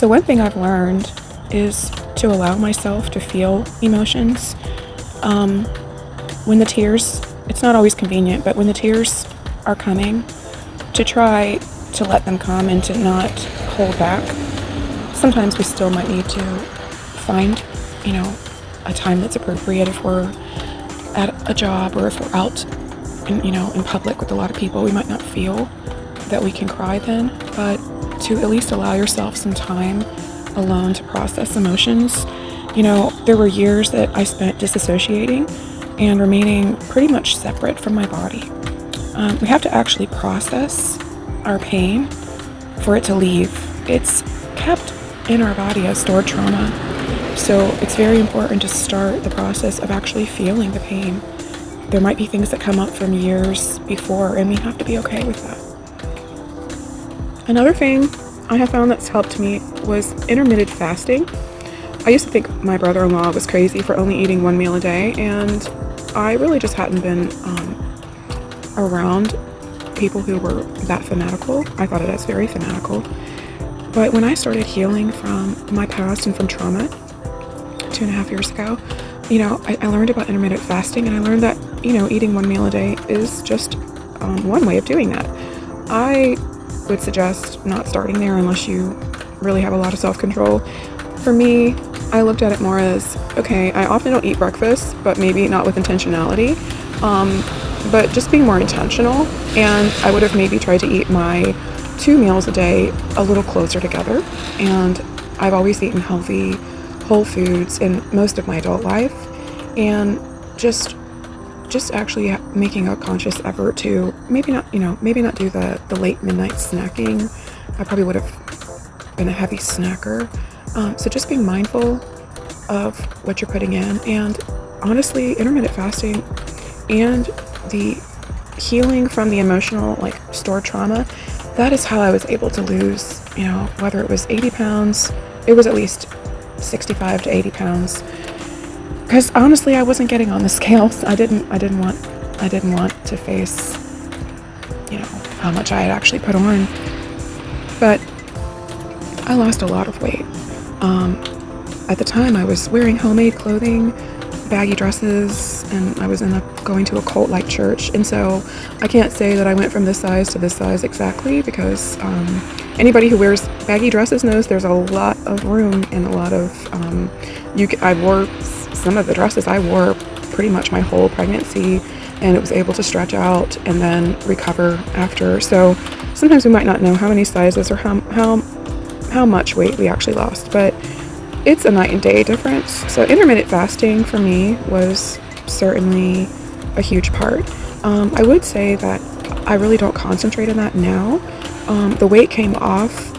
So one thing I've learned is to allow myself to feel emotions. When the tears, it's not always convenient, but when the tears are coming, to try to let them come and to not hold back. Sometimes we still might need to find, a time that's appropriate if we're at a job or if we're out in public with a lot of people. We might not feel that we can cry then, but to at least allow yourself some time alone to process emotions. There were years that I spent disassociating and remaining pretty much separate from my body. We have to actually process our pain for it to leave. It's kept in our body as stored trauma. So it's very important to start the process of actually feeling the pain. There might be things that come up from years before, and we have to be okay with that. Another thing I have found that's helped me was intermittent fasting. I used to think my brother-in-law was crazy for only eating one meal a day, and I really just hadn't been around people who were that fanatical. I thought it as very fanatical. But when I started healing from my past and from trauma 2.5 years ago, I learned about intermittent fasting, and I learned that, eating one meal a day is just one way of doing that. I would suggest not starting there unless you really have a lot of self-control. For me, I looked at it more as, okay, I often don't eat breakfast, but maybe not with intentionality, but just being more intentional. And I would have maybe tried to eat my 2 meals a day a little closer together. And I've always eaten healthy, whole foods in most of my adult life, and just actually making a conscious effort to maybe not do the late midnight snacking. I probably would have been a heavy snacker. So just being mindful of what you're putting in, and honestly, intermittent fasting and the healing from the emotional, stored trauma, that is how I was able to lose, whether it was 80 pounds, it was at least 65 to 80 pounds. Because honestly, I wasn't getting on the scales. I didn't want to face, how much I had actually put on. But I lost a lot of weight. At the time, I was wearing homemade clothing, baggy dresses, and I was going to a cult-like church. And so I can't say that I went from this size to this size exactly, because anybody who wears baggy dresses knows there's a lot of room and a lot of I wore some of the dresses I wore pretty much my whole pregnancy, and it was able to stretch out and then recover after. So sometimes we might not know how many sizes or how much weight we actually lost, but it's a night and day difference. So intermittent fasting for me was certainly a huge part. I would say that I really don't concentrate on that now. The weight came off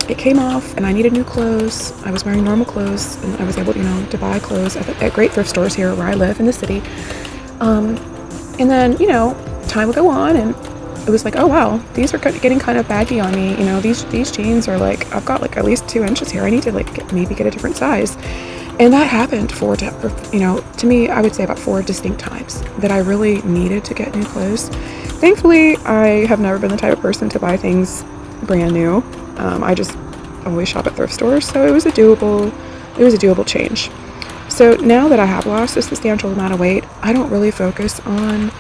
it came off, and I needed new clothes. I was wearing normal clothes, and I was able to buy clothes at great thrift stores here where I live in the city. And then, time would go on, and it was like, oh wow, these are getting kind of baggy on me. These jeans are I've got at least 2 inches here. I need to maybe get a different size. And that happened to me, I would say about 4 distinct times that I really needed to get new clothes. Thankfully, I have never been the type of person to buy things brand new. I just always shop at thrift stores, so it was a doable change. So now that I have lost a substantial amount of weight, I don't really focus on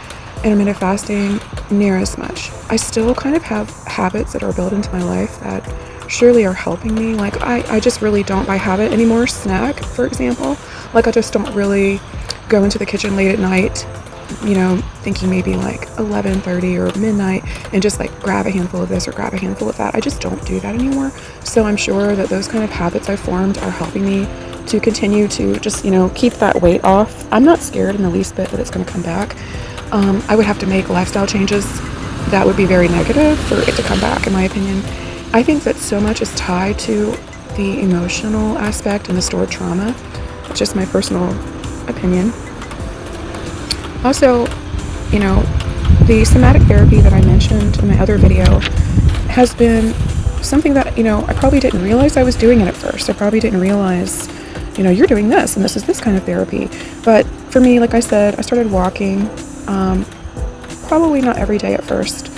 intermittent fasting near as much. I still kind of have habits that are built into my life that surely are helping me. I just really don't by habit anymore snack, for example. I just don't really go into the kitchen late at night, thinking maybe 11:30 or midnight and just grab a handful of this or grab a handful of that. I just don't do that anymore. So I'm sure that those kind of habits I formed are helping me to continue to just, keep that weight off. I'm not scared in the least bit that it's going to come back. I would have to make lifestyle changes that would be very negative for it to come back, in my opinion. I think that so much is tied to the emotional aspect and the stored trauma. It's just my personal opinion. Also, the somatic therapy that I mentioned in my other video has been something that, I probably didn't realize I was doing it at first. I probably didn't realize, you're doing this and this is this kind of therapy. But for me, like I said, I started walking, probably not every day at first.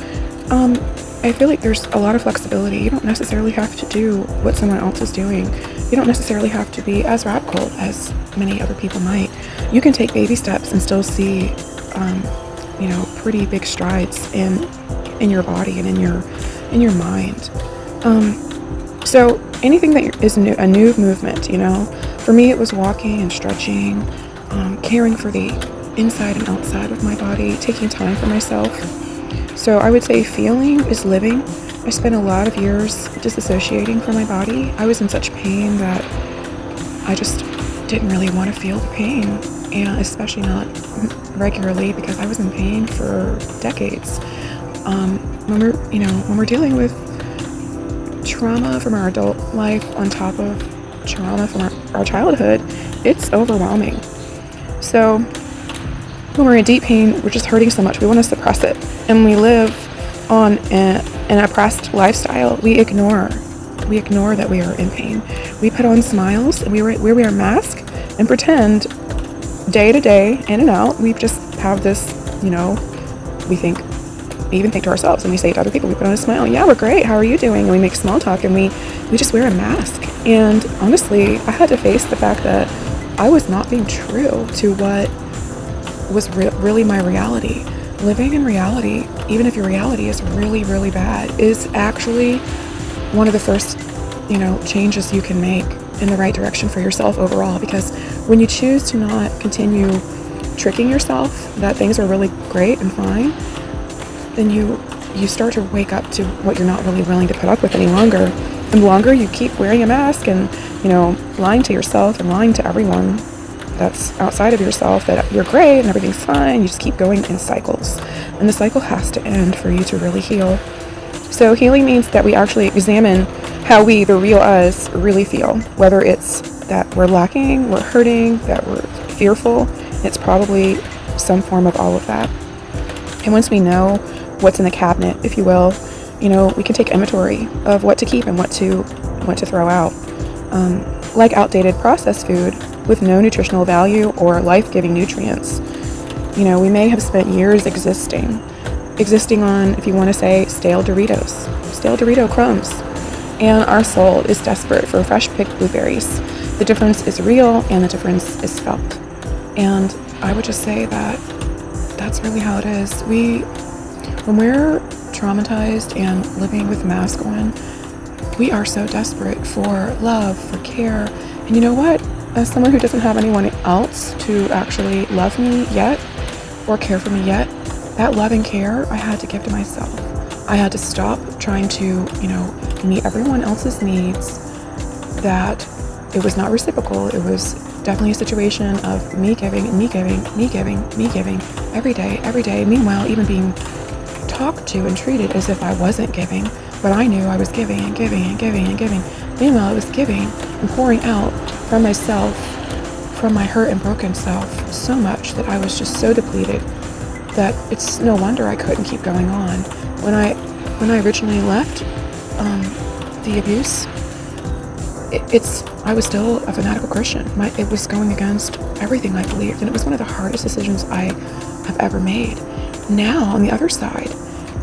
I feel like there's a lot of flexibility. You don't necessarily have to do what someone else is doing. You don't necessarily have to be as radical as many other people might. You can take baby steps and still see, pretty big strides in your body and in your mind. So anything that is new, a new movement, for me it was walking and stretching, caring for the inside and outside of my body, taking time for myself. So I would say feeling is living. I spent a lot of years disassociating from my body. I was in such pain that I just didn't really want to feel the pain, and especially not regularly, because I was in pain for decades. When we're dealing with trauma from our adult life on top of trauma from our childhood, it's overwhelming. So when we're in deep pain, we're just hurting so much, we want to suppress it. And we live on an oppressed lifestyle. We ignore that we are in pain. We put on smiles and we wear a mask and pretend day to day, in and out. We just have this, we even think to ourselves, and we say to other people, we put on a smile. Yeah, we're great. How are you doing? And we make small talk, and we just wear a mask. And honestly, I had to face the fact that I was not being true to what was really my reality. Living in reality, even if your reality is really, really bad, is actually one of the first, changes you can make in the right direction for yourself overall. Because when you choose to not continue tricking yourself that things are really great and fine, then you start to wake up to what you're not really willing to put up with any longer. And the longer you keep wearing a mask and, lying to yourself and lying to everyone that's outside of yourself that you're great and everything's fine, you just keep going in cycles. And the cycle has to end for you to really heal. So healing means that we actually examine how we, the real us, really feel. Whether it's that we're lacking, we're hurting, that we're fearful, it's probably some form of all of that. And once we know what's in the cabinet, if you will, we can take inventory of what to keep and what to throw out. Like outdated processed food with no nutritional value or life-giving nutrients. We may have spent years existing on, if you want to say, stale Dorito crumbs. And our soul is desperate for fresh picked blueberries. The difference is real and the difference is felt. And I would just say that that's really how it is. When we're traumatized and living with mask on, we are so desperate for love, for care. And you know what? As someone who doesn't have anyone else to actually love me yet or care for me yet, that love and care I had to give to myself. I had to stop trying to, meet everyone else's needs, that it was not reciprocal. It was definitely a situation of me giving every day. Meanwhile, even being talked to and treated as if I wasn't giving, but I knew I was giving and giving and giving and giving. Meanwhile, I was giving and pouring out from myself, from my hurt and broken self, so much that I was just so depleted that it's no wonder I couldn't keep going on. When I originally left the abuse, I was still a fanatical Christian. It was going against everything I believed, and it was one of the hardest decisions I have ever made. Now, on the other side,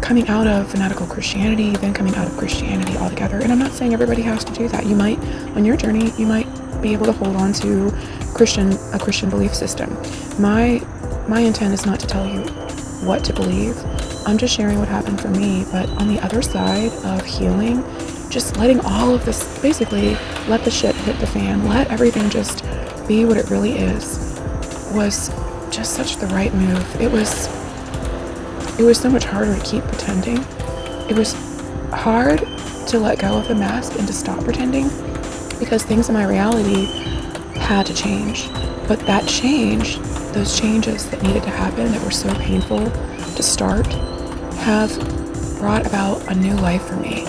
coming out of fanatical Christianity, then coming out of Christianity altogether, and I'm not saying everybody has to do that. You might, on your journey, you might be able to hold on to a Christian belief system. My intent is not to tell you what to believe. I'm just sharing what happened for me. But on the other side of healing, just letting all of this, basically let the shit hit the fan, let everything just be what it really is, was just such the right move. It was so much harder to keep pretending. It was hard to let go of the mask and to stop pretending, because things in my reality had to change. But that change, those changes that needed to happen, that were so painful to start, have brought about a new life for me.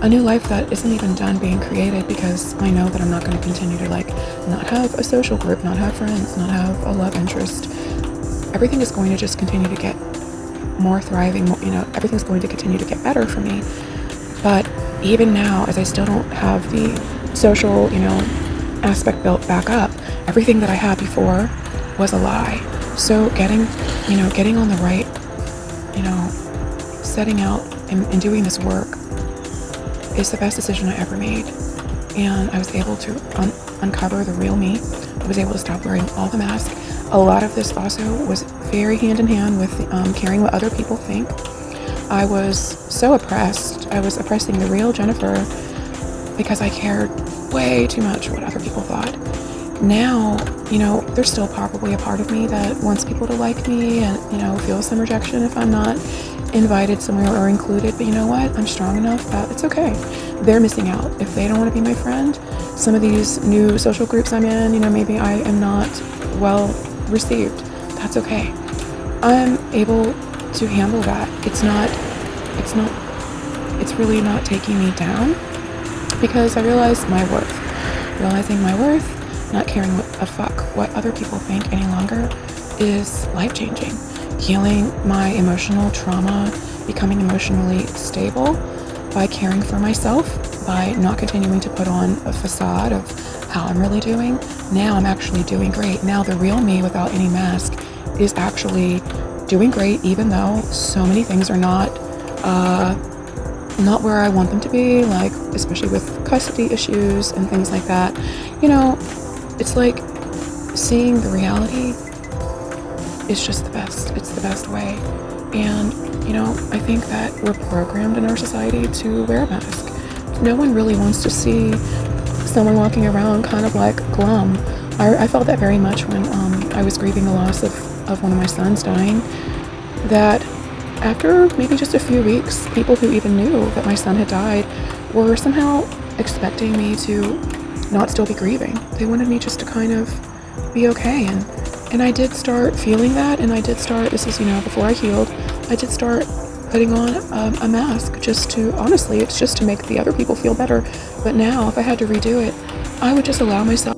A new life that isn't even done being created, because I know that I'm not going to continue to not have a social group, not have friends, not have a love interest. Everything is going to just continue to get more thriving, everything's going to continue to get better for me. But even now, as I still don't have the social, aspect built back up, everything that I had before was a lie. So getting on the right, setting out in doing this work is the best decision I ever made. And I was able to uncover the real me. I was able to stop wearing all the masks. A lot of this also was very hand in hand with caring what other people think. I was so oppressed. I was oppressing the real Jennifer because I cared way too much what other people thought. Now, there's still probably a part of me that wants people to like me and, feel some rejection if I'm not invited somewhere or included. But you know what? I'm strong enough that it's okay. They're missing out. If they don't want to be my friend, some of these new social groups I'm in, maybe I am not well received. That's okay. I'm able to handle that. It's really not taking me down because I realize my worth. Realizing my worth, not caring a fuck what other people think any longer is life-changing. Healing my emotional trauma, becoming emotionally stable by caring for myself, by not continuing to put on a facade of how I'm really doing. Now I'm actually doing great. Now the real me without any mask is actually doing great, even though so many things are not where I want them to be, like especially with custody issues and things like that. It's like seeing the reality is just the best. It's the best way. And, I think that we're programmed in our society to wear a mask. No one really wants to see someone walking around kind of like glum. I felt that very much when I was grieving the loss of one of my sons dying, that after maybe just a few weeks, people who even knew that my son had died were somehow expecting me to not still be grieving. They wanted me just to kind of be okay. And I did start feeling that, and I did start, this is, before I healed, I did start putting on a mask honestly, it's just to make the other people feel better. But now, if I had to redo it, I would just allow myself